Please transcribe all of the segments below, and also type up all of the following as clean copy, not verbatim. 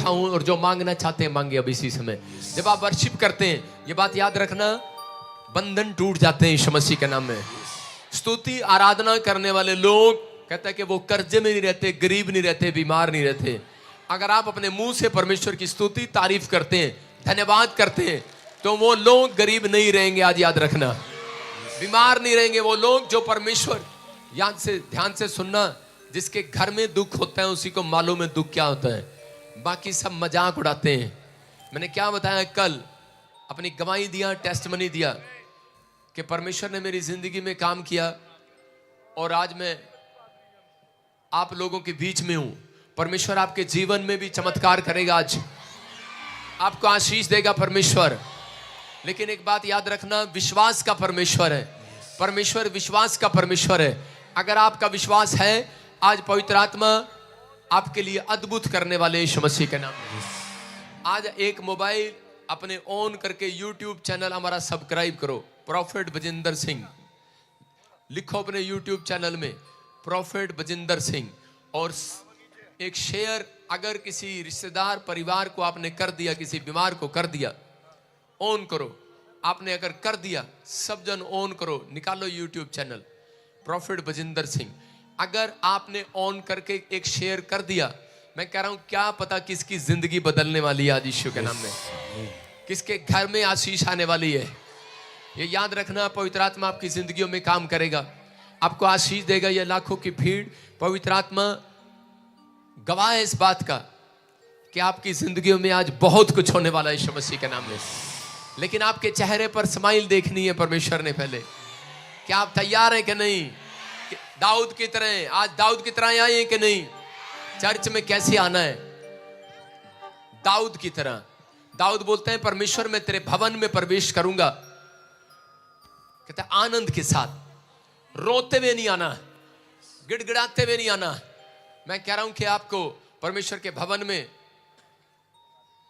बैठा हूं और जो मांगना चाहते हैं मांगे अब इसी समय। जब आप वर्शिप करते हैं, ये बात याद रखना, बंधन टूट जाते हैं यीशु मसीह के नाम में। स्तुति आराधना करने वाले लोग कहते हैं कि वो कर्जे में नहीं रहते, गरीब नहीं रहते, बीमार नहीं रहते। अगर आप अपने मुंह से परमेश्वर की स्तुति तारीफ करते हैं, धन्यवाद करते हैं, तो वो लोग गरीब नहीं रहेंगे। आज याद रखना, बीमार नहीं रहेंगे वो लोग जो परमेश्वर, याद से ध्यान से सुनना, जिसके घर में दुख होता है उसी को मालूम है दुख क्या होता है। बाकी सब मजाक उड़ाते हैं। मैंने क्या बताया कल, अपनी गवाही दिया, टेस्टमनी दिया कि परमेश्वर ने मेरी जिंदगी में काम किया और आज मैं आप लोगों के बीच में हूं। परमेश्वर आपके जीवन में भी चमत्कार करेगा, आज आपको आशीष देगा परमेश्वर। लेकिन एक बात याद रखना, विश्वास का परमेश्वर है। परमेश्वर विश्वास का परमेश्वर है। अगर आपका विश्वास है, आज पवित्र आत्मा आपके लिए अद्भुत करने वाले यीशु मसीह के नाम में। आज एक मोबाइल अपने ऑन करके YouTube चैनल हमारा सब्सक्राइब करो, प्रॉफिट बजिंदर सिंह लिखो अपने YouTube चैनल में, प्रॉफिट बजिंदर सिंह, और एक शेयर अगर किसी रिश्तेदार परिवार को आपने कर दिया, किसी बीमार को कर दिया, ऑन करो। आपने अगर कर दिया, सब जन ऑन करो, निकालो YouTube channel profit Bajinder Singh. अगर आपने ऑन करके एक शेयर कर दिया, मैं कह रहा हूं क्या पता किसकी जिंदगी बदलने वाली है आज यीशु के नाम में, किसके घर में आशीष आने वाली है। ये याद रखना, पवित्र आत्मा आपकी जिंदगियों में काम करेगा, आपको आशीष देगा। ये लाखों की भीड़, पवित्र आत्मा गवाह है इस बात का कि आपकी जिंदगियों में आज बहुत कुछ होने वाला है यीशु मसीह के नाम में। लेकिन आपके चेहरे पर स्माइल देखनी है परमेश्वर ने पहले। क्या आप तैयार हैं कि नहीं? दाऊद की तरह, आज दाऊद की तरह आए हैं कि नहीं? चर्च में कैसे आना है? दाऊद की तरह। दाऊद बोलते हैं, परमेश्वर मैं तेरे भवन में प्रवेश करूंगा, कहते हैं आनंद के साथ, रोते हुए नहीं आना, गिड़गिड़ाते हुए नहीं आना। मैं कह रहा हूं कि आपको परमेश्वर के भवन में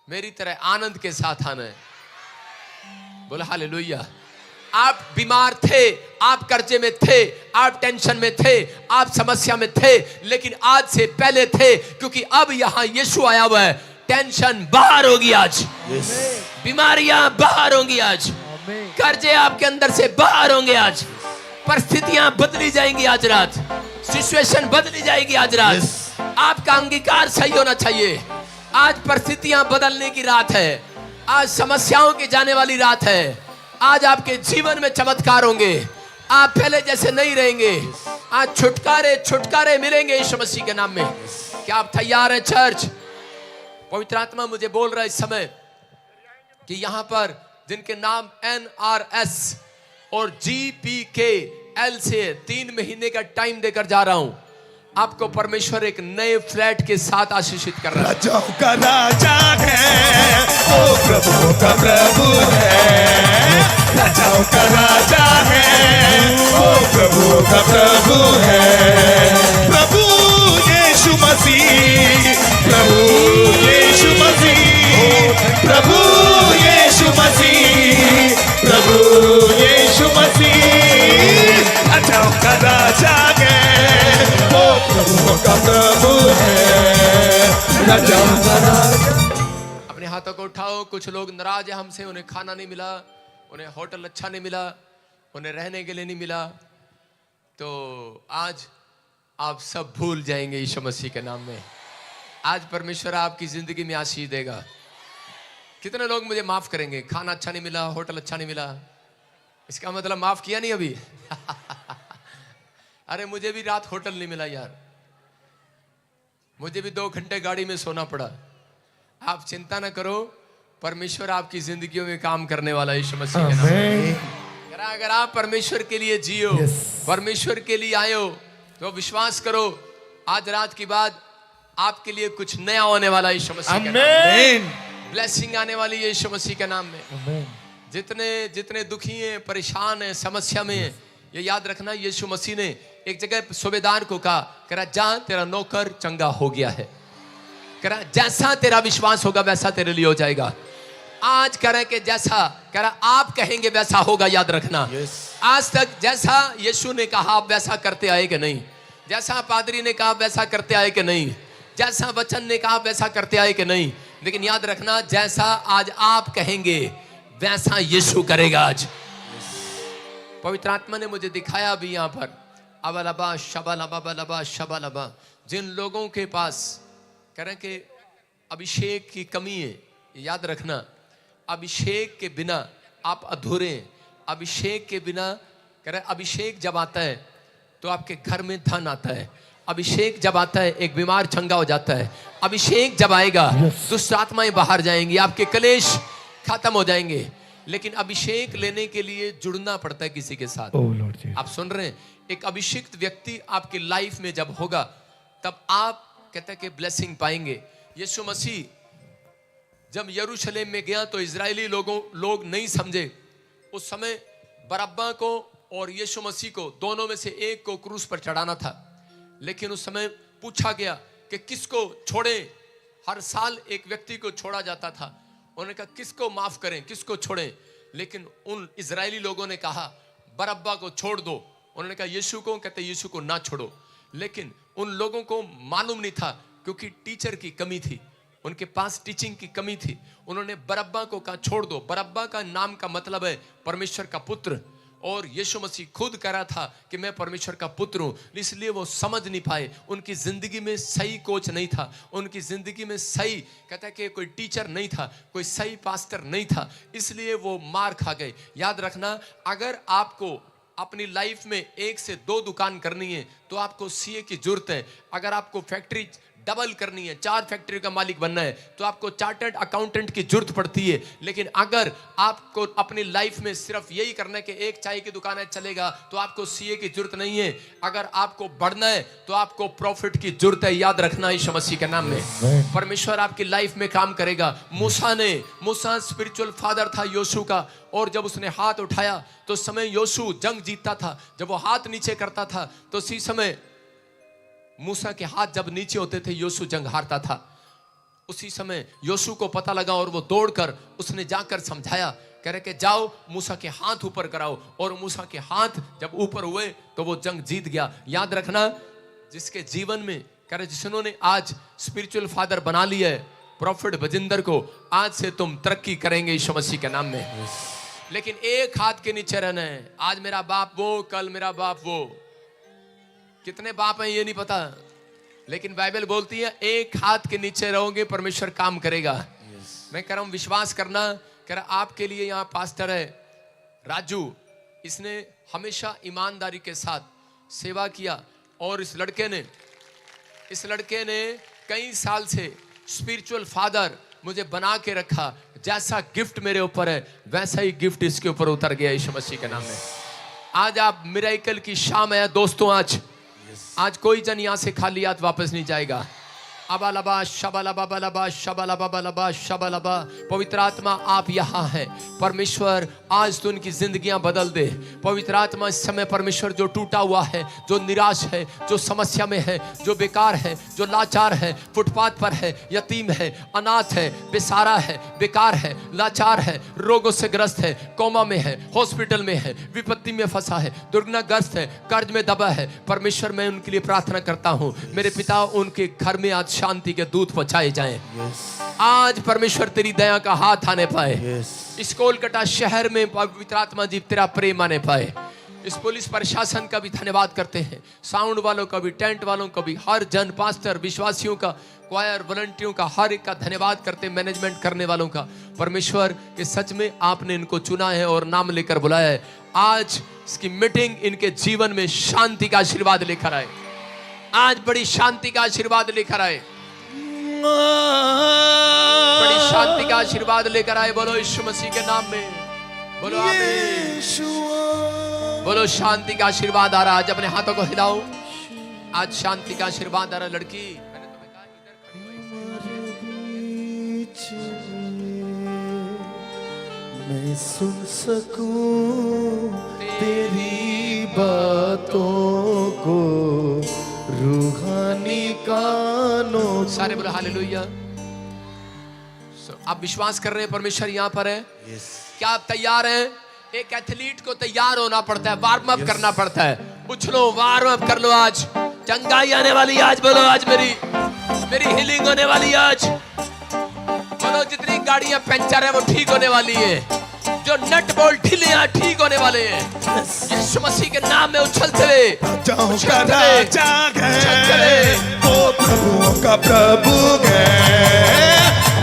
मेरी तरह आनंद के साथ आना है। बोला हालेलुया। आप बीमार थे, आप कर्जे में थे, आप टेंशन में थे, आप समस्या में थे, लेकिन आज से पहले थे, क्योंकि अब यहां यीशु आया हुआ है। टेंशन बाहर होगी आज, बीमारियां बाहर होंगी आज, कर्जे आपके अंदर से बाहर होंगे आज, परिस्थितियां बदली जाएंगी आज रात, सिचुएशन बदली जाएगी आज रात। आपका अंगीकार सही होना चाहिए। आज परिस्थितियां बदलने की रात है, आज समस्याओं की जाने वाली रात है। आज आपके जीवन में चमत्कार होंगे, आप पहले जैसे नहीं रहेंगे। आज छुटकारे छुटकारे मिलेंगे यीशु मसीह के नाम में। क्या आप तैयार हैं चर्च? पवित्र आत्मा मुझे बोल रहा है इस समय कि यहां पर जिनके नाम NRS और GPKL से 3 महीने का टाइम देकर जा रहा हूं, आपको परमेश्वर एक नए फ्लैट के साथ आशीषित कर रहा है। राजाओं का राजा है, ओ प्रभु का प्रभु है। राजाओं का राजा है, ओ प्रभु का प्रभु है। प्रभु यीशु मसीह, प्रभु यीशु मसीह, प्रभु यीशु मसीह, प्रभु यीशु मसीह। राजाओं का राजा है, प्रभु का प्रभु है। राजाओं का राजा। अपने हाथों को उठाओ। कुछ लोग नाराज है हमसे, उन्हें खाना नहीं मिला, उन्हें होटल अच्छा नहीं मिला, उन्हें रहने के लिए नहीं मिला। तो आज आप सब भूल जाएंगे यीशु मसीह के नाम में। आज परमेश्वर आपकी जिंदगी में आशीष देगा। कितने लोग मुझे माफ करेंगे? खाना अच्छा नहीं मिला, होटल अच्छा नहीं मिला, इसका मतलब माफ किया नहीं अभी? अरे मुझे भी रात होटल नहीं मिला यार, मुझे भी 2 घंटे गाड़ी में सोना पड़ा। आप चिंता ना करो, परमेश्वर आपकी जिंदगियों में काम करने वाला है यीशु मसीह के नाम में। अगर आप परमेश्वर के लिए जियो, परमेश्वर के लिए आए हो, तो विश्वास करो आज रात के बाद आपके लिए कुछ नया होने वाला है यीशु मसीह के नाम में। ब्लेसिंग आने वाली है यीशु मसीह के नाम में। जितने दुखी हैं, परेशान हैं, समस्या में हैं, ये याद रखना, यीशु मसीह ने एक जगह सूबेदार को कहा, कह रहा जा तेरा नौकर चंगा हो गया है, कह रहा जैसा तेरा विश्वास होगा वैसा तेरे लिए हो जाएगा। आज कह रहे कि जैसा कह रहा आप कहेंगे वैसा होगा। याद रखना, आज तक जैसा यीशु ने कहा आप वैसा करते आए कि नहीं? जैसा पादरी ने कहा वैसा करते आए कि नहीं? जैसा वचन ने कहा वैसा करते आए कि नहीं? लेकिन याद रखना, जैसा आज आप कहेंगे वैसा यीशु करेगा। आज पवित्र आत्मा ने मुझे दिखाया अभी यहाँ पर, अबलबा शबलबा बलबा शबलबा, जिन लोगों के पास कह रहे कि अभिषेक की कमी है, याद रखना, अभिषेक के बिना आप अधूरे हैं। अभिषेक के बिना कह रहे, अभिषेक जब आता है तो आपके घर में धन आता है। अभिषेक जब आता है एक बीमार चंगा हो जाता है। अभिषेक जब आएगा दुष्ट आत्माएं बाहर जाएंगी, आपके कलेश खत्म हो जाएंगे। लेकिन अभिषेक लेने के लिए जुड़ना पड़ता है किसी के साथ। आप सुन रहे हैं, एक अभिषिक्त व्यक्ति आपकी लाइफ में जब होगा तब आप कहते हैं कि ब्लेसिंग पाएंगे। यीशु मसीह जब यरूशलेम में गया तो इजरायली लोग नहीं समझे। उस समय बरअब्बा को और यीशु मसीह को, दोनों में से एक को क्रूस पर चढ़ाना था। लेकिन उस समय पूछा गया कि किसको छोड़े। हर साल एक व्यक्ति को छोड़ा जाता था। उन्होंने कहा किसको माफ करें, किसको छोड़ें। लेकिन उन इजरायली लोगों ने कहा बरअब्बा को छोड़ दो। उन्होंने कहा यीशु को, कहते यीशु को ना छोड़ो। लेकिन उन लोगों को मालूम नहीं था, क्योंकि टीचर की कमी थी, उनके पास टीचिंग की कमी थी। उन्होंने बरअब्बा को कहा छोड़ दो। बरअब्बा का नाम का मतलब है परमेश्वर का पुत्र, और यीशु मसीह खुद कह रहा था कि मैं परमेश्वर का पुत्र हूं। इसलिए वो समझ नहीं पाए। उनकी जिंदगी में सही कोच नहीं था, उनकी जिंदगी में सही कहता है कि कोई टीचर नहीं था, कोई सही पास्टर नहीं था, इसलिए वो मार खा गए। याद रखना, अगर आपको अपनी लाइफ में 1 से 2 दुकान करनी है तो आपको सीए की जरूरत है। अगर आपको फैक्ट्री डबल करनी है, 4 फैक्ट्री का मालिक बनना है, तो आपको चार्टर्ड अकाउंटेंट की जरूरत पड़ती है। लेकिन अगर आपको अपनी लाइफ में सिर्फ यही करना है कि एक चाय की दुकान है चलेगा, तो आपको सीए की जरूरत नहीं है। अगर आपको बढ़ना है तो आपको प्रॉफिट की जरूरत है। याद रखना, यीशु मसीह के नाम में परमेश्वर आपकी लाइफ में काम करेगा। मूसा स्पिरिचुअल फादर था योशू का, और जब उसने हाथ उठाया तो समय योशू जंग जीतता था। जब वो हाथ नीचे करता था तो उसी समय मूसा के हाथ जब नीचे होते थे योशू जंग हारता था। उसी समय योशू को पता लगा और वो दौड़कर उसने जाकर समझाया, कह रहे कि जाओ मूसा के हाथ ऊपर कराओ। और मूसा के हाथ जब ऊपर हुए तो वो जंग जीत गया। याद रखना, जिसके जीवन में कह रहे जिन्होंने आज स्पिरिचुअल फादर बना लिया है प्रॉफिट बजिंदर को, आज से तुम तरक्की करेंगे यीशु मसीह के नाम में। लेकिन एक हाथ के नीचे रहना है। आज मेरा बाप वो, कल मेरा बाप वो। कितने बाप हैं ये नहीं पता, लेकिन बाइबल बोलती है एक हाथ के नीचे रहोगे परमेश्वर काम करेगा। मैं कह रहा हूं विश्वास करना। कह रहा आपके लिए यहाँ पास्टर है राजू, इसने हमेशा ईमानदारी के साथ सेवा किया, और इस लड़के ने कई साल से स्पिरिचुअल फादर मुझे बना के रखा। जैसा गिफ्ट मेरे ऊपर है वैसा ही गिफ्ट इसके ऊपर उतर गया यीशु मसीह के नाम में। आज आप मिरेकल की शाम है दोस्तों। आज कोई जन यहाँ से खाली हाथ वापस नहीं जाएगा। अबलबा शबलबा बलबा शबलबा बलबा शबलबा। पवित्र आत्मा आप यहाँ हैं। परमेश्वर आज तो उनकी जिंदगियां बदल दे। पवित्र आत्मा इस समय परमेश्वर जो टूटा हुआ है, जो निराश है, जो समस्या में है, जो बेकार है, जो लाचार है, फुटपाथ पर है, यतीम है, अनाथ है, बेसहारा है, बेकार है, लाचार है, रोगों से ग्रस्त है, कोमा में है, हॉस्पिटल में है, विपत्ति में फंसा है, दुर्घटनाग्रस्त है, कर्ज में दबा है, परमेश्वर मैं उनके लिए प्रार्थना करता हूँ। मेरे पिता, उनके घर में आज शांति के दूत पहुंचाए जाएं। आज परमेश्वर तेरी दया का हाथ आने पाए। इस कोलकाता शहर में पवित्र आत्मा जी तेरा प्रेम आने पाए। इस पुलिस प्रशासन का भी धन्यवाद करते हैं, साउंड वालों का भी, टेंट वालों का भी, हर जन, पास्टर, विश्वासियों का, क्वायर, वॉलंटियरों का, हर एक का धन्यवाद करते हैं, मैनेजमेंट करने वालों का। परमेश्वर के सच में आपने इनको चुना है और नाम लेकर बुलाया है। आज इसकी मीटिंग इनके जीवन में शांति का आशीर्वाद लेकर आए। आज बड़ी शांति का आशीर्वाद लेकर आए, बड़ी शांति का आशीर्वाद लेकर आए। बोलो यीशु मसीह के नाम में, बोलो आमीन। बोलो शांति का आशीर्वाद आ रहा। आज अपने हाथों को हिलाओ। आज शांति का आशीर्वाद आ रहा। लड़की, मैंने तुम्हें कहा इधर मैं सुन सकूं तेरी बातों को रूहानी कानों। सारे बोलो हालेलुया। आप विश्वास कर रहे हैं परमेश्वर यहाँ पर है? क्या आप तैयार हैं? एक एथलीट को तैयार होना पड़ता है, वार्म अप करना पड़ता है। उछलो, वार्म अप कर लो। आज चंगाई आने वाली, आज बोलो आज मेरी हीलिंग होने वाली। आज गाड़ियां पंचर है वो ठीक होने वाली है, जो नट बोल्ट ढीले हैं ठीक होने वाले हैं। यीशु मसीह के नाम में उछलते हुए राजाओं का राजा उछलते है, हुए वो प्रभुओं का प्रभु है।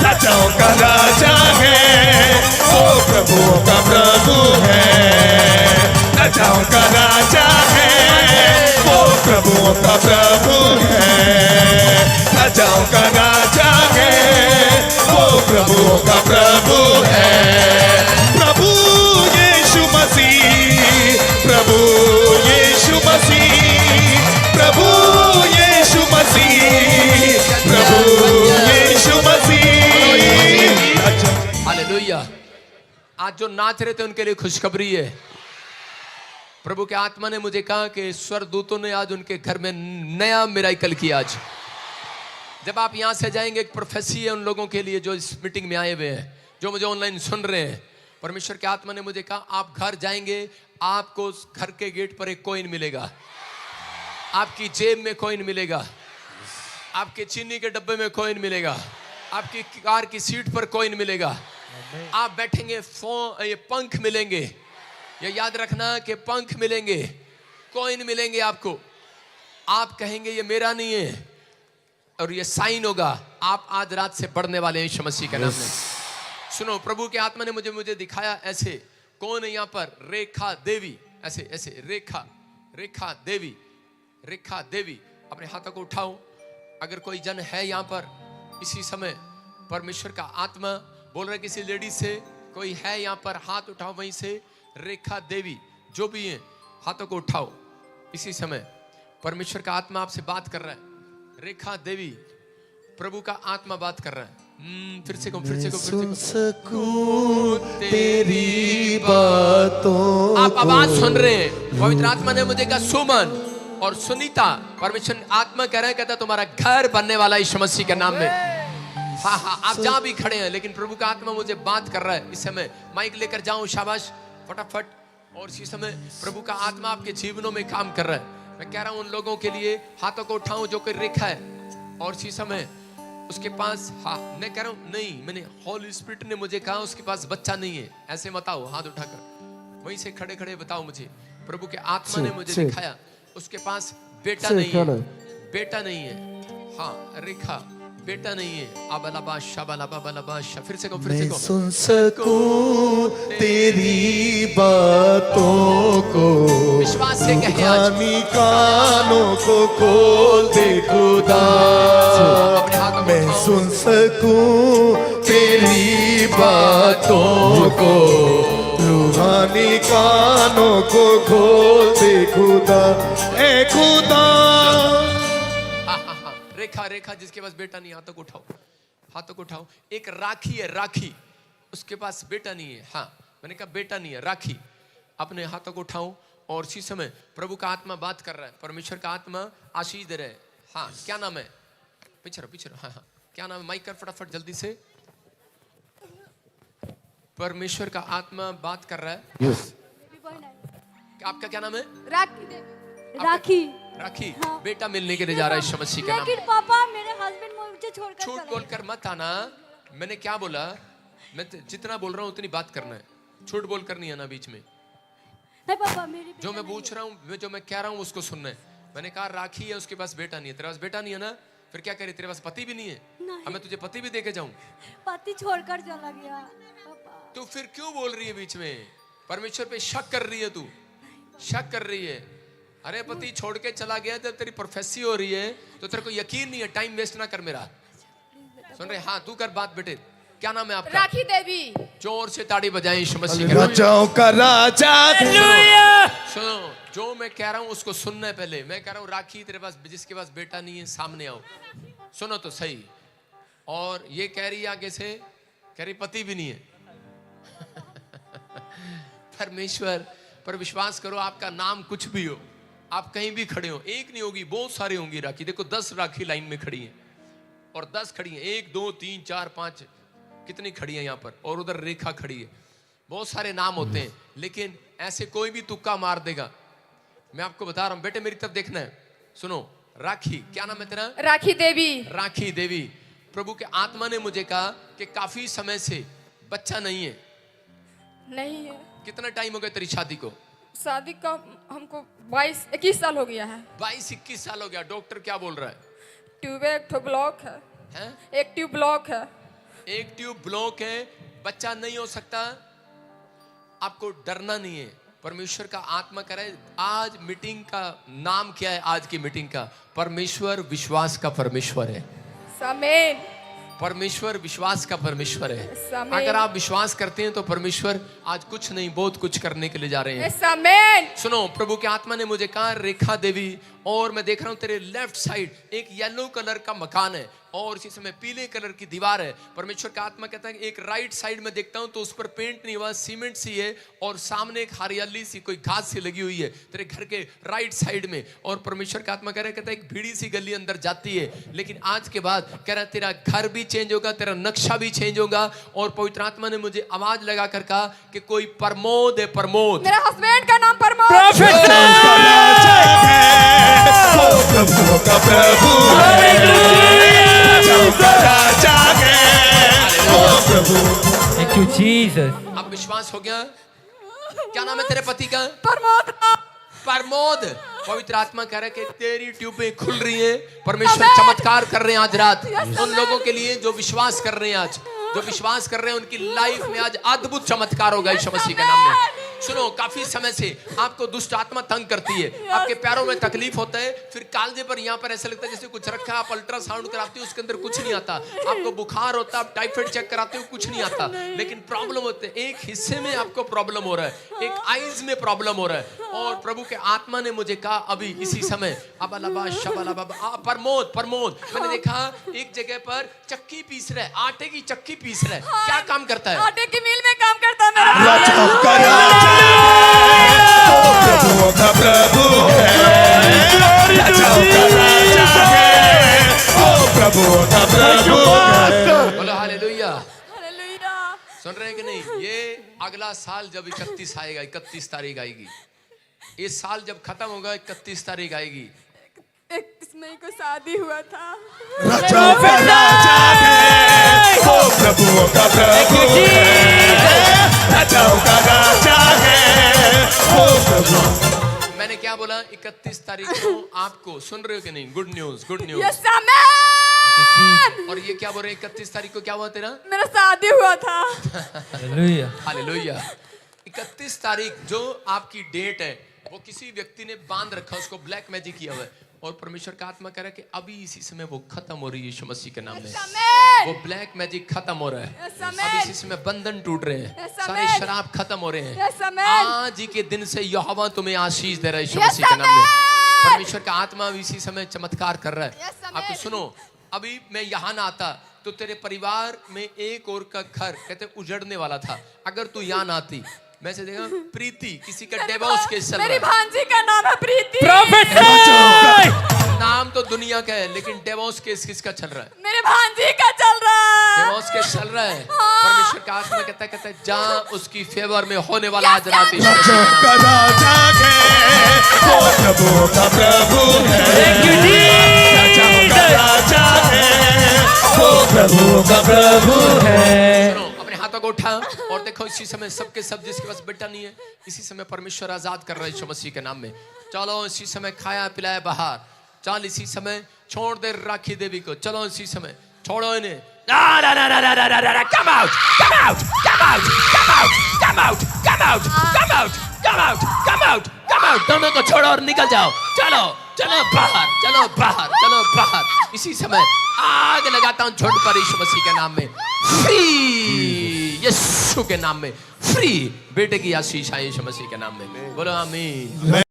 राजाओं का राजा है, वो प्रभुओं का प्रभु है। राजाओं का राजा है, वो प्रभुओं का प्रभु है। राजाओं का राजा है, वो प्रभुओं का प्रभु है। प्रभु यीशु मसीह, प्रभु यीशु मसीह, प्रभु यीशु मसीह, प्रभु यीशु मसीह। हालेलुया। आज जो नाच रहे थे उनके लिए खुशखबरी है। प्रभु के आत्मा ने मुझे कहा कि स्वर्गदूतों ने आज उनके घर में नया मिराकल किया। आज जब आप यहां से जाएंगे, एक प्रोफेसी है उन लोगों के लिए जो इस मीटिंग में आए हुए हैं, जो मुझे ऑनलाइन सुन रहे हैं। परमेश्वर के आत्मा ने मुझे कहा आप घर जाएंगे, आपको उस घर के गेट पर एक कॉइन मिलेगा, आपकी जेब में कॉइन मिलेगा, आपके चीनी के डब्बे में कॉइन मिलेगा, आपकी कार की सीट पर कॉइन मिलेगा। आप बैठेंगे, ये पंख मिलेंगे। ये याद रखना कि पंख मिलेंगे, कॉइन मिलेंगे आपको। आप कहेंगे ये मेरा नहीं है, और ये साइन होगा, आप आज रात से बढ़ने वाले हैं यीशु मसीह के नाम में। सुनो, प्रभु के आत्मा ने मुझे दिखाया ऐसे, कौन है यहाँ पर? रेखा देवी, ऐसे ऐसे, रेखा देवी। अपने हाथों को उठाओ। अगर कोई जन है यहाँ पर इसी समय, परमेश्वर का आत्मा बोल रहा है किसी लेडी से, कोई है यहाँ पर, हाथ उठाओ वहीं से। रेखा देवी, जो भी है हाथों को उठाओ। इसी समय परमेश्वर का आत्मा आपसे बात कर रहा है। रेखा देवी, प्रभु का आत्मा बात कर रहा है। फिर से सुन सकूं तेरी बातों। आप आवाज सुन रहे हैं। पवित्र आत्मा ने मुझे कहा सुमन और सुनीता, परमेश्वर आत्मा कह रहा है, कहता तुम्हारा घर बनने वाला यीशु मसीह के नाम में। हाँ, आप जहां भी खड़े हैं, लेकिन प्रभु का आत्मा मुझे बात कर रहा है इस समय। माइक लेकर जाऊं, शाबाश, फटाफट। और इसी समय प्रभु का आत्मा आपके जीवनों में काम कर रहा है। मैं कह रहा हूं उन लोगों के लिए हाथों को उठाऊं जो कोई रेखा है, और इसी समय उसके पास, हाँ मैं कह रहा हूं नहीं, मैंने होली स्पिरिट ने मुझे कहा उसके पास बच्चा नहीं है। ऐसे बताओ, हाथ उठाकर वहीं से खड़े खड़े बताओ मुझे। प्रभु के आत्मा ने मुझे दिखाया उसके पास बेटा नहीं है, बेटा नहीं है। हाँ, रेखा, बेटा नहीं है। अबलाबा शबलाबा बलाबा, फिर से मैं सुन सकूं तेरी बातों को, विश्वास से कहे आज। रूहानी कानों को खोल दे खुदा। मैं सुन सकूं तेरी बातों को, रूहानी कानों को खोल दे खुदा। ए खुदा, रेखा जिसके पास बेटा नहीं, हाथों को उठाओ, हाथों को उठाओ। एक राखी है, राखी, उसके पास बेटा नहीं है। हाँ, मैंने कहा बेटा नहीं है, राखी। अपने हाथों को उठाओ। और इसी समय प्रभु का आत्मा बात कर रहा है, परमेश्वर का आत्मा आशीष दे रहा है। हाँ, क्या नाम है? पीछे रहो। हाँ, क्या नाम है? माइक कर फटाफट जल्दी से। परमेश्वर का आत्मा बात कर रहा है। आपका क्या नाम है? राखी। हाँ। बेटा मिलने के लिए जा रहा है यीशु मसीह के नाम। लेकिन पापा, मेरे हस्बैंड मुझे छोड़कर चले गए। झूठ बोलकर मत आना। मैंने क्या बोला? मैं जितना बोल रहा हूँ उतनी बात करना है, झूठ बोल कर नहीं आना बीच में। नहीं पापा, मेरी जो मैं पूछ रहा हूँ, जो मैं कह रहा हूँ उसको सुनना है। मैंने कहा राखी है, उसके पास बेटा नहीं है। तेरे पास बेटा नहीं है ना, फिर क्या करे? तेरे पास पति भी नहीं है? अब मैं तुझे पति भी देके जाऊं? पति छोड़कर चला गया पापा। तू फिर क्यों बोल रही है बीच में? परमेश्वर पे शक कर रही है, तू शक कर रही है। अरे पति छोड़ के चला गया, जब तेरी प्रोफेसी हो रही है तो तेरे को यकीन नहीं है। टाइम वेस्ट ना कर मेरा। सुन रहे? हाँ, तू कर बात बेटे। क्या नाम है आपका? राखी देवी। जोर से ताड़ी बजाएं यीशु मसीह के नाम में। राजाओं का राजा। सुनो, जो मैं कह रहा हूँ उसको सुनना है पहले। मैं कह रहा हूँ राखी, तेरे पास जिसके पास बेटा नहीं है, सामने आओ। सुनो तो सही। और ये कह रही है आगे से, कह रही पति भी नहीं है। परमेश्वर पर विश्वास करो, आपका नाम कुछ भी हो, आप कहीं भी खड़े हो, एक नहीं होगी, बहुत सारी होंगी राखी। देखो 10 राखी लाइन में खड़ी हैं, और 10 खड़ी हैं, 1 2 3 4 5, कितनी खड़ी है यहाँ पर, और उधर रेखा खड़ी है। बहुत सारे नाम होते हैं, लेकिन ऐसे कोई भी तुक्का मार देगा। मैं आपको बता रहा हूं, बेटे मेरी तरफ देखना है। सुनो, राखी, क्या नाम है तेरा? राखी देवी। राखी देवी, प्रभु के आत्मा ने मुझे कहा कि काफी समय से बच्चा नहीं है। नहीं है। कितना टाइम हो गया तेरी शादी को? शादी का हमको 22-21 साल हो गया है। 22-21 साल हो गया। डॉक्टर क्या बोल रहा है? ट्यूब एक ठो ब्लॉक है, हैं? एक ट्यूब ब्लॉक है। एक ट्यूब ब्लॉक है, बच्चा नहीं हो सकता। आपको डरना नहीं है। परमेश्वर का आत्मा करे। आज मीटिंग का नाम क्या है? आज की मीटिंग का परमेश्वर विश्वास का परमेश्वर है। आमीन। परमेश्वर विश्वास का परमेश्वर है। आमीन। अगर आप विश्वास करते हैं तो परमेश्वर आज कुछ नहीं बहुत कुछ करने के लिए जा रहे हैं। आमीन। सुनो, प्रभु के आत्मा ने मुझे कहा रेखा देवी, और मैं देख रहा हूं तेरे लेफ्ट साइड एक येलो कलर का मकान है और इसी समय पीले कलर की दीवार है। परमेश्वर का आत्मा कहता है कि एक राइट साइड में देखता हूं तो उस पर पेंट नहीं हुआ, सीमेंट सी है और सामने एक हरियाली सी कोई घास सी लगी हुई है तेरे घर के राइट साइड में। और परमेश्वर का आत्मा कह रहा है, कहता है एक भीड़ी सी गली अंदर जाती है, लेकिन आज के बाद कह रहा है तेरा घर भी चेंज होगा, तेरा नक्शा भी चेंज होगा। और पवित्र आत्मा ने मुझे आवाज लगा कर कहा कि कोई प्रमोद है, प्रमोद। मेरा हस्बैंड का नाम प्रमोद। प्रभु का प्रभु है, राजाओं का राजा है, ओ प्रभु। Thank you, Jesus. अब विश्वास हो गया? क्या नाम है तेरे पति का? प्रमोद। प्रमोद। पवित्र आत्मा कह रहा है कि तेरी ट्यूबें खुल रही हैं। परमेश्वर चमत्कार कर रहे हैं आज रात उन लोगों के लिए जो विश्वास कर रहे हैं। आज जो विश्वास कर रहे हैं उनकी लाइफ में आज अद्भुत चमत्कार होगा यीशु मसीह के नाम में। सुनो, काफी समय से आपको दुष्ट आत्मा तंग करती है, आपके पैरों में तकलीफ होता है, फिर कालजे पर यहाँ पर ऐसा लगता है जैसे कुछ रखा। आप अल्ट्रासाउंड कराते हो उसके अंदर कुछ नहीं आता, आपको बुखार होता है, आप टाइफाइड चेक कराते हो कुछ नहीं आता, लेकिन प्रॉब्लम होते है। एक हिस्से में आपको प्रॉब्लम हो रहा है, एक आईज में प्रॉब्लम हो रहा है। और प्रभु के आत्मा ने मुझे कहा अभी इसी समय प्रमोद मैंने देखा एक जगह पर चक्की पीस रहा है, आटे की चक्की पीस रहा है। क्या काम करता है? आटे की मिल में काम करता है मेरा। राजाओं का राजा है, ओ प्रभुओं का प्रभु है, राजाओं का राजा है, ओ प्रभुओं का प्रभु है। बोलो हालेलुया। हालेलुया। सुन रहे हैं कि नहीं? ये अगला साल जब 31 आएगा, 31 तारीख आएगी, ये साल जब खत्म होगा 31 तारीख आएगी। 31 मई को शादी हुआ था। राजाओं का राजा है, ओ प्रभुओं का प्रभु है, राजाओं का राजा है, ओ प्रभु। मैंने क्या बोला? 31 तारीख को आपको, सुन रहे हो कि नहीं? Good news, good news. Yes आमीन। और ये क्या बोल रहे हैं? 31 तारीख को क्या हुआ तेरा? मेरा शादी हुआ था। Hallelujah. हालेलुया। 31 तारीख जो आपकी डेट है वो किसी व्यक्ति ने बांध रखा, उसको ब्लैक मैजिक किया हुआ है। और परमेश्वर का आत्मा कह रहा है कि अभी इसी समय वो खत्म हो रही है यीशु मसीह के नाम में। वो ब्लैक मैजिक खत्म हो रहा है। अभी इसी समय बंधन टूट रहे हैं, सारे शराब खत्म हो रहे हैं। आज ही के दिन से यहोवा तुम्हें आशीष दे रहा है यीशु मसीह के नाम में। परमेश्वर का आत्मा अभी इसी समय चमत्कार कर रहा है। आपको सुनो, अभी मैं यहाँ ना आता तो तेरे परिवार में एक और का घर कहते उजड़ने वाला था। अगर तू यहाँ ना आती, मैं से देखा प्रीति किसी का डिवोर्स केस चल रहा मेरी है। भांजी का नाम है प्रीति। नाम तो दुनिया का है लेकिन डिवोर्स केस किसका चल रहा है? मेरे भांजी का चल रहा है। डिवोर्स केस चल रहा है। परमेश्वर का आत्मा कहता है जहाँ उसकी फेवर में होने वाला आज रात यीशु मसीह राजाओं के का नाम में। राजा है, ओ प्रभुओं का प्रभु है, राजाओं का राजा है, ओ प्रभुओं का प्रभु है। सुनो, अपने हाथों को उठा और देखो इसी समय सबके सब जिसके पास बेटा नहीं है, इसी समय परमेश्वर आजाद कर रहा है यीशु मसीह के नाम में। चलो इसी समय खाया पिलाया बाहर, चल इसी समय छोड़ दे राखी देवी को, चलो इसी समय छोड़ो इन्हें। Come out, come out, come out, come out, come out, come out, come out, come out, come out, come out। दोनों को छोड़ो और निकल जाओ। चलो चलो बाहर, चलो बाहर, चलो बाहर। इसी समय आग लगाता हूँ झुंड पर यीशु मसीह के नाम में। फ्री यीशु के नाम में फ्री बेटे की आशीष है यीशु मसीह के नाम में। बोलो आमीन।